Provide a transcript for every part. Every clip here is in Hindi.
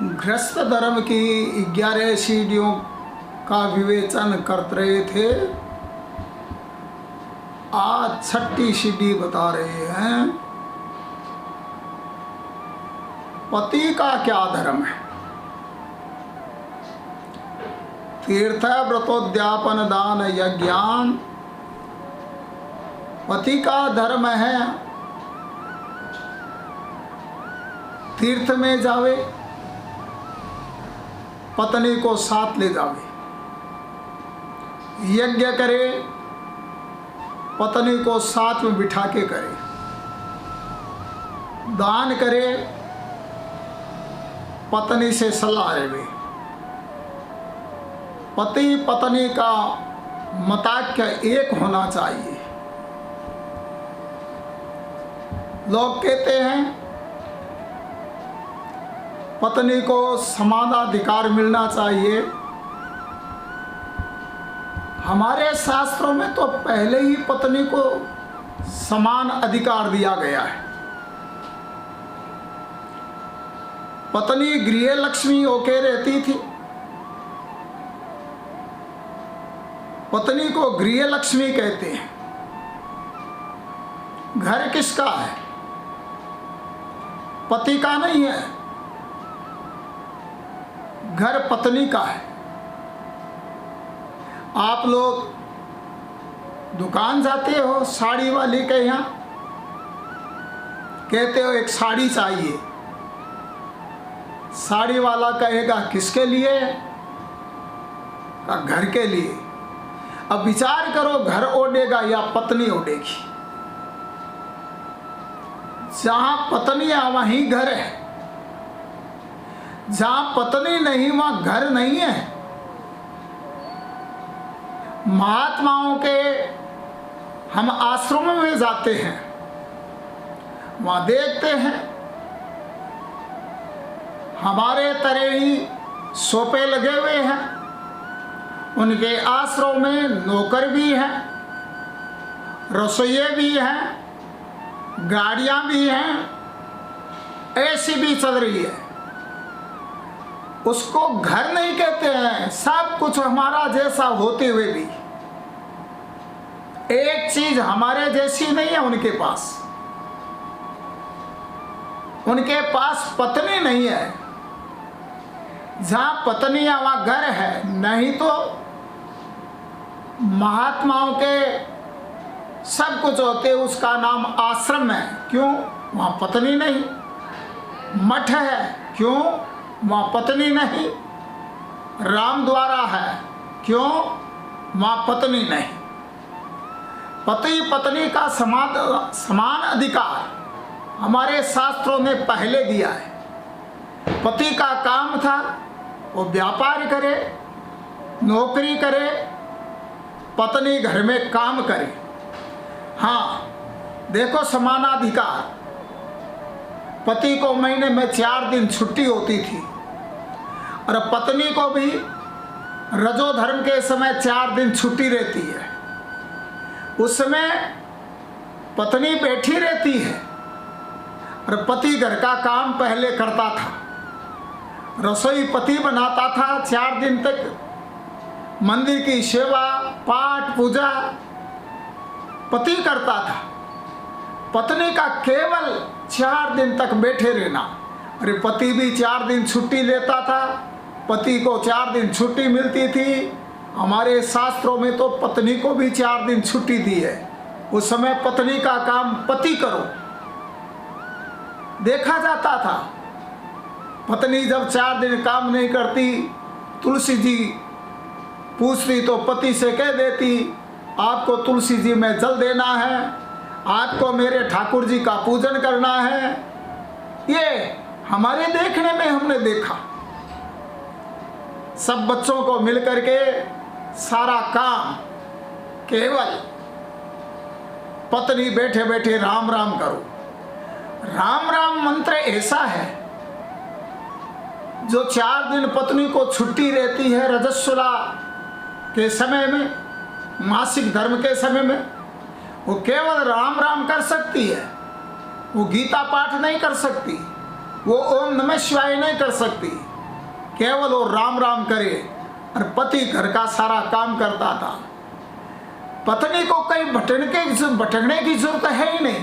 गृहस्थ धर्म की 11 सीढ़ियों का विवेचन करते रहे थे। आज 6ठी सीढ़ी बता रहे हैं, पति का क्या धर्म है। तीर्थ व्रतोद्यापन दान यज्ञान पति का धर्म है। तीर्थ में जावे, पत्नी को साथ ले जावे, यज्ञ करे, पत्नी को साथ में बिठा के करे, दान करे, पत्नी से सलाह लेवे। पति पत्नी का मताक्य एक होना चाहिए। लोग कहते हैं पत्नी को समानाधिकार मिलना चाहिए। हमारे शास्त्रों में तो पहले ही पत्नी को समान अधिकार दिया गया है। पत्नी गृह लक्ष्मी होके रहती थी। पत्नी को गृह लक्ष्मी कहते हैं। घर किसका है? पति का नहीं है, घर पत्नी का है। आप लोग दुकान जाते हो साड़ी वाली के यहाँ, कहते हो एक साड़ी चाहिए। साड़ी वाला कहेगा किसके लिए? का घर के लिए। अब विचार करो, घर ओढ़ेगा या पत्नी ओढ़ेगी? जहां पत्नी है वहीं घर है, जहां पत्नी नहीं वहां घर नहीं है। महात्माओं के हम आश्रम में जाते हैं, वहां देखते हैं हमारे तरह ही सोफे लगे हुए हैं। उनके आश्रम में नौकर भी हैं, रसोइये भी हैं, गाड़ियां भी हैं, ऐसी भी चल रही है। उसको घर नहीं कहते हैं। सब कुछ हमारा जैसा होते हुए भी एक चीज हमारे जैसी नहीं है उनके पास। उनके पास पत्नी नहीं है। जहां पत्नी है वहां घर है। नहीं तो महात्माओं के सब कुछ होते, उसका नाम आश्रम है। क्यों? वहां पत्नी नहीं। मठ है, क्यों? वहां पत्नी नहीं। राम द्वारा है, क्यों? वहां पत्नी नहीं। पति पत्नी का समान अधिकार हमारे शास्त्रों ने पहले दिया है। पति का काम था वो व्यापार करे, नौकरी करे, पत्नी घर में काम करे। हाँ, देखो समानाधिकार। पति को महीने में 4 दिन छुट्टी होती थी और पत्नी को भी रजो धर्म के समय 4 दिन छुट्टी रहती है। उस समय पत्नी बैठी रहती है और पति घर का काम पहले करता था। रसोई पति बनाता था 4 दिन तक। मंदिर की सेवा, पाठ, पूजा पति करता था। पत्नी का केवल 4 दिन तक बैठे रहना। अरे पति भी 4 दिन छुट्टी लेता था। पति को 4 दिन छुट्टी मिलती थी। हमारे शास्त्रों में तो पत्नी को भी 4 दिन छुट्टी दी है। उस समय पत्नी का काम पति करो देखा जाता था। पत्नी जब 4 दिन काम नहीं करती, तुलसी जी पूछती तो पति से कह देती, आपको तुलसी जी में जल देना है, आपको मेरे ठाकुर जी का पूजन करना है। ये हमारे देखने में हमने देखा। सब बच्चों को मिलकर के सारा काम केवल पत्नी बैठे बैठे राम राम करो। राम राम मंत्र ऐसा है जो 4 दिन पत्नी को छुट्टी रहती है रजस्वला के समय में, मासिक धर्म के समय में, वो केवल राम राम कर सकती है। वो गीता पाठ नहीं कर सकती, वो ओम नमः शिवाय नहीं कर सकती, केवल वो राम राम करे और पति घर का सारा काम करता था। पत्नी को कहीं भटकने की जरूरत है ही नहीं।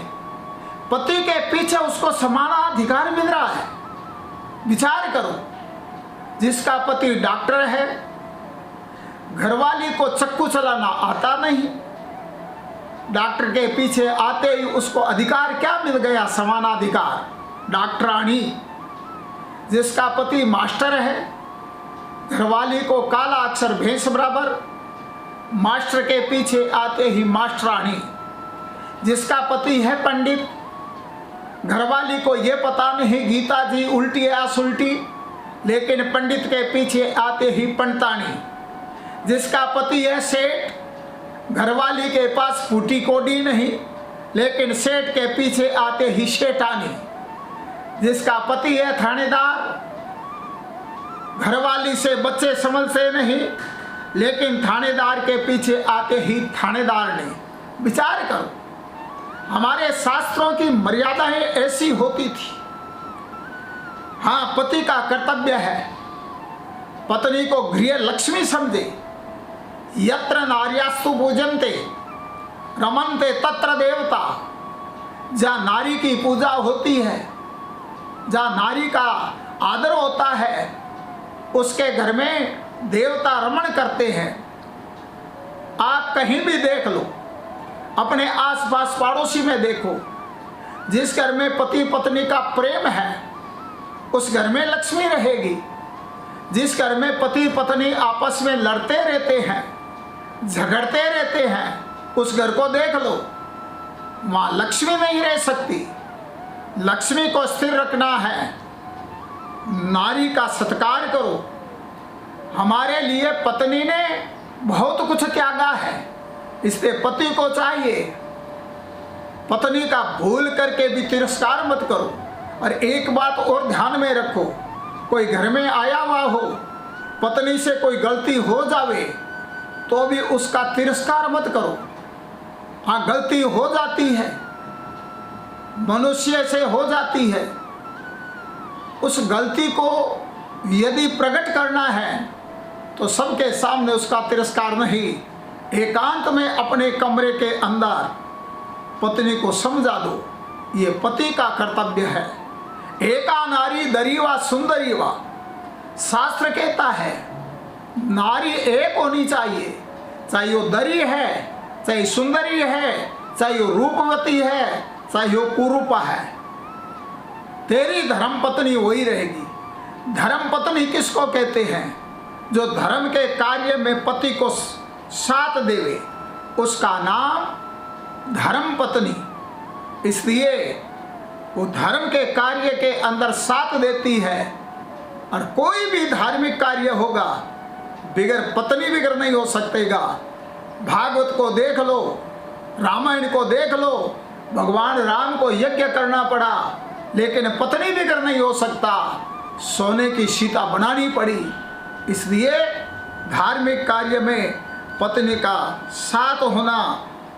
पति के पीछे उसको समानाधिकार मिल रहा है। विचार करो, जिसका पति डॉक्टर है, घरवाली को चक्कू चलाना आता नहीं, डॉक्टर के पीछे आते ही उसको अधिकार क्या मिल गया? समानाधिकार, डॉक्टरानी। जिसका पति मास्टर है, घरवाली को काला अक्षर भैंस बराबर, मास्टर के पीछे आते ही मास्टरानी। जिसका पति है पंडित, घरवाली को ये पता नहीं गीता जी उल्टी या सुल्टी, लेकिन पंडित के पीछे आते ही पंडितानी। जिसका पति है सेठ, घरवाली के पास फूटी कोडी नहीं, लेकिन सेठ के पीछे आते ही शेठानी। जिसका पति है थानेदार, घरवाली से बच्चे संभलते नहीं, लेकिन थानेदार के पीछे आते ही थानेदार ने। विचार करो, हमारे शास्त्रों की मर्यादाएं ऐसी होती थी। हाँ, पति का कर्तव्य है पत्नी को गृह लक्ष्मी समझे। यत्र नार्यास्तु पूजन्ते रमन्ते तत्र देवता। जहाँ नारी की पूजा होती है, जहाँ नारी का आदर होता है, उसके घर में देवता रमण करते हैं। आप कहीं भी देख लो, अपने आसपास पड़ोसी में देखो, जिस घर में पति पत्नी का प्रेम है उस घर में लक्ष्मी रहेगी। जिस घर में पति पत्नी आपस में लड़ते रहते हैं, झगड़ते रहते हैं, उस घर को देख लो, वहाँ लक्ष्मी नहीं रह सकती। लक्ष्मी को स्थिर रखना है, नारी का सत्कार करो। हमारे लिए पत्नी ने बहुत कुछ त्यागा है, इसलिए पति को चाहिए पत्नी का भूल करके भी तिरस्कार मत करो। और एक बात और ध्यान में रखो, कोई घर में आया हुआ हो, पत्नी से कोई गलती हो जावे तो भी उसका तिरस्कार मत करो। हाँ, गलती हो जाती है, मनुष्य से हो जाती है। उस गलती को यदि प्रकट करना है तो सबके सामने उसका तिरस्कार नहीं, एकांत में अपने कमरे के अंदर पत्नी को समझा दो, ये पति का कर्तव्य है। एका नारी दरीवा सुंदरीवा, शास्त्र कहता है नारी एक होनी चाहिए, चाहे वो दरी है, चाहे सुंदरी है, चाहे वो रूपवती है, चाहे वो कुरूपा है, तेरी धर्म पत्नी वही रहेगी। धर्म पत्नी किसको कहते हैं? जो धर्म के कार्य में पति को साथ देवे, उसका नाम धर्म पत्नी। इसलिए वो धर्म के कार्य के अंदर साथ देती है। और कोई भी धार्मिक कार्य होगा बिगर पत्नी बिगर नहीं हो सकेगा। भागवत को देख लो, रामायण को देख लो, भगवान राम को यज्ञ करना पड़ा लेकिन पत्नी बिगर नहीं हो सकता, सोने की सीता बनानी पड़ी। इसलिए धार्मिक कार्य में पत्नी का साथ होना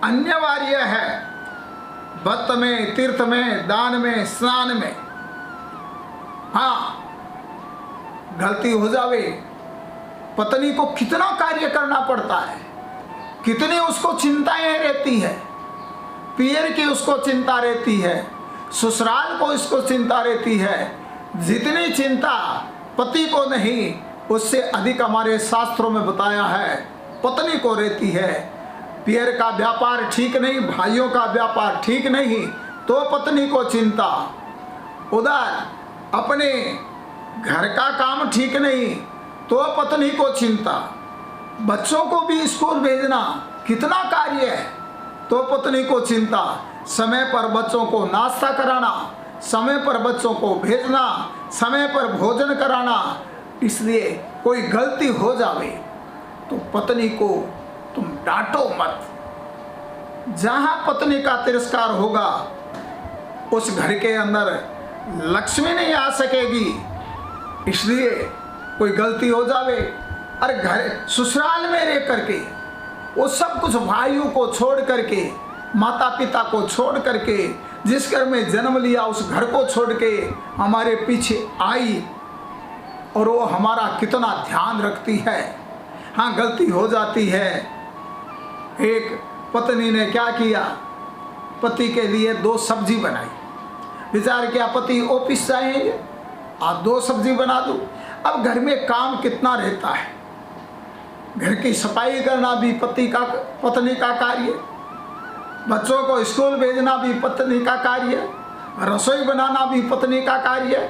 अनिवार्य है। व्रत में, तीर्थ में, दान में, स्नान में। हाँ, गलती हो जावे, पत्नी को कितना कार्य करना पड़ता है, कितनी उसको चिंताएं रहती है। पियर की उसको चिंता रहती है, ससुराल को इसको चिंता रहती है। जितनी चिंता पति को नहीं, उससे अधिक हमारे शास्त्रों में बताया है पत्नी को रहती है। पियर का व्यापार ठीक नहीं, भाइयों का व्यापार ठीक नहीं, तो पत्नी को चिंता। उधर अपने घर का काम ठीक नहीं तो पत्नी को चिंता। बच्चों को भी स्कूल भेजना कितना कार्य है, तो पत्नी को चिंता। समय पर बच्चों को नाश्ता कराना, समय पर बच्चों को भेजना, समय पर भोजन कराना। इसलिए कोई गलती हो जावे तो पत्नी को तुम डांटो मत। जहां पत्नी का तिरस्कार होगा उस घर के अंदर लक्ष्मी नहीं आ सकेगी। इसलिए कोई गलती हो जावे और घर ससुराल में रह करके वो सब कुछ भाइयों को छोड़ करके, माता पिता को छोड़ करके, जिस घर में जन्म लिया उस घर को छोड़ के हमारे पीछे आई, और वो हमारा कितना ध्यान रखती है। हाँ, गलती हो जाती है। एक पत्नी ने क्या किया, पति के लिए 2 सब्जी बनाई। विचार किया पति ऑफिस जाएंगे, आज 2 सब्जी बना दूं। अब घर में काम कितना रहता है, घर की सफाई करना भी पत्नी का कार्य, बच्चों को स्कूल भेजना भी पत्नी का कार्य, रसोई बनाना भी पत्नी का कार्य।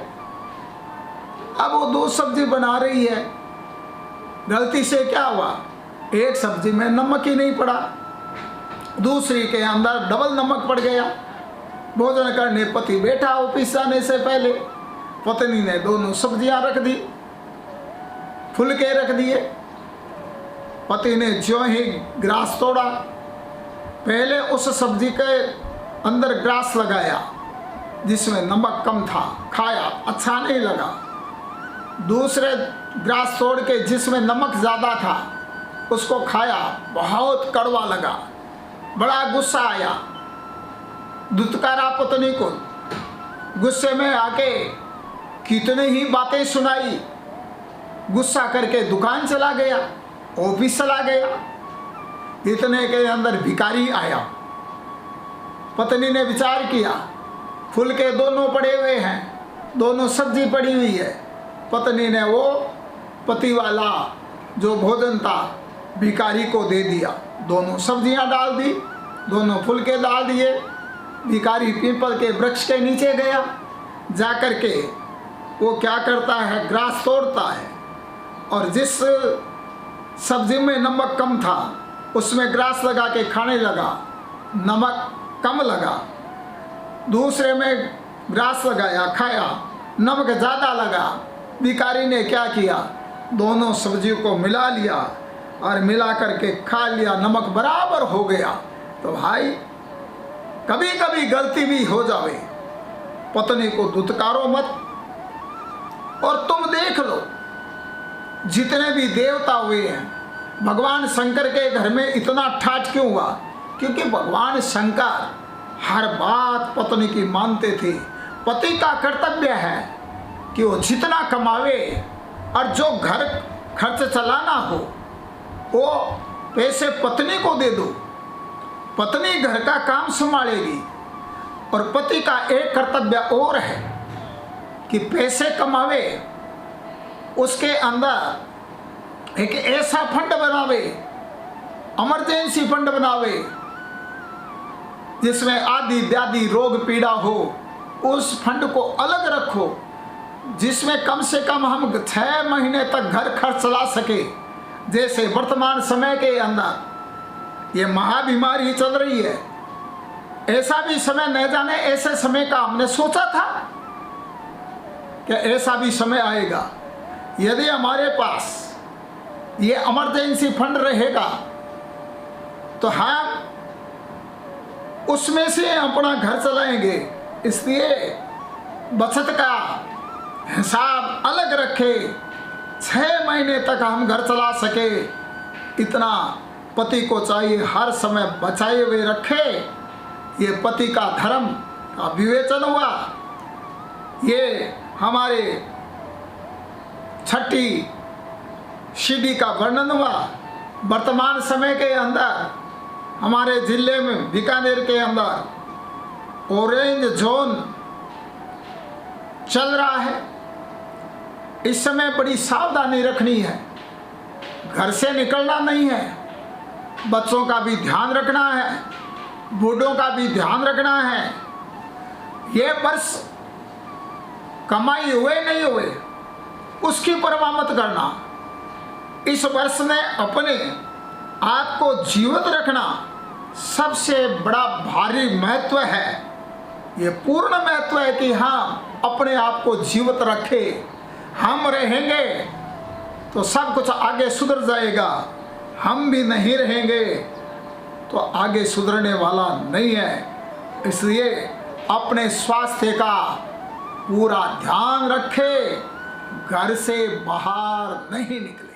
अब वो 2 सब्जी बना रही है, गलती से क्या हुआ, एक सब्जी में नमक ही नहीं पड़ा, दूसरी के अंदर डबल नमक पड़ गया। भोजन करने पति बैठा ऑफिस जाने से पहले, पत्नी ने दोनों सब्जियां रख दी, फुलके रख दिए। पति ने ज्यों ही ग्रास तोड़ा, पहले उस सब्जी के अंदर ग्रास लगाया जिसमें नमक कम था, खाया, अच्छा नहीं लगा। दूसरे ग्रास तोड़ के जिसमें नमक ज़्यादा था उसको खाया, बहुत कड़वा लगा, बड़ा गुस्सा आया। दुत्कारा पत्नी को, गुस्से में आके कितनी ही बातें सुनाई, गुस्सा करके दुकान चला गया, ऑफिस चला गया। इतने के अंदर भिखारी आया। पत्नी ने विचार किया, फुलके दोनों पड़े हुए हैं, दोनों सब्जी पड़ी हुई है। पत्नी ने वो पति वाला जो भोजन था भिखारी को दे दिया, दोनों सब्जियां डाल दी, दोनों फुलके डाल दिए। भिखारी पीपल के वृक्ष के नीचे गया, जा कर के वो क्या करता है, ग्रास तोड़ता है और जिस सब्जी में नमक कम था उसमें ग्रास लगा के खाने लगा, नमक कम लगा। दूसरे में ग्रास लगाया, खाया, नमक ज़्यादा लगा। भिखारी ने क्या किया, दोनों सब्जियों को मिला लिया और मिला करके खा लिया, नमक बराबर हो गया। तो भाई कभी कभी गलती भी हो जावे, पत्नी को दुत्कारो मत। और तुम देख लो, जितने भी देवता हुए हैं, भगवान शंकर के घर में इतना ठाठ क्यों हुआ, क्योंकि भगवान शंकर हर बात पत्नी की मानते थे। पति का कर्तव्य है कि वो जितना कमावे और जो घर खर्च चलाना हो वो पैसे पत्नी को दे दो, पत्नी घर का काम संभालेगी। और पति का एक कर्तव्य और है कि पैसे कमावे, उसके अंदर एक ऐसा फंड बनावे, इमरजेंसी फंड बनावे, जिसमें आदि व्याधि रोग पीड़ा हो, उस फंड को अलग रखो, जिसमें कम से कम हम 6 महीने तक घर खर्च चला सके। जैसे वर्तमान समय के अंदर ये महाबीमारी चल रही है, ऐसा भी समय न जाने ऐसे समय का हमने सोचा था कि ऐसा भी समय आएगा। यदि हमारे पास ये इमरजेंसी फंड रहेगा तो हम उसमें से अपना घर चलाएंगे। इसलिए बचत का हिसाब अलग रखे, 6 महीने तक हम घर चला सके, इतना पति को चाहिए, हर समय बचाए हुए रखे। ये पति का धर्म का विवेचन हुआ। ये हमारे 6ठी शिडी का वर्णन हुआ। वर्तमान समय के अंदर हमारे जिले में बीकानेर के अंदर ऑरेंज जोन चल रहा है। इस समय बड़ी सावधानी रखनी है, घर से निकलना नहीं है, बच्चों का भी ध्यान रखना है, बूढ़ों का भी ध्यान रखना है। ये वर्ष कमाई हुए नहीं हुए उसकी परवाह मत करना। इस वर्ष में अपने आप को जीवित रखना सबसे बड़ा भारी महत्व है। ये पूर्ण महत्व है कि हम अपने आप को जीवित रखें। हम रहेंगे तो सब कुछ आगे सुधर जाएगा, हम भी नहीं रहेंगे तो आगे सुधरने वाला नहीं है। इसलिए अपने स्वास्थ्य का पूरा ध्यान रखें, घर से बाहर नहीं निकले।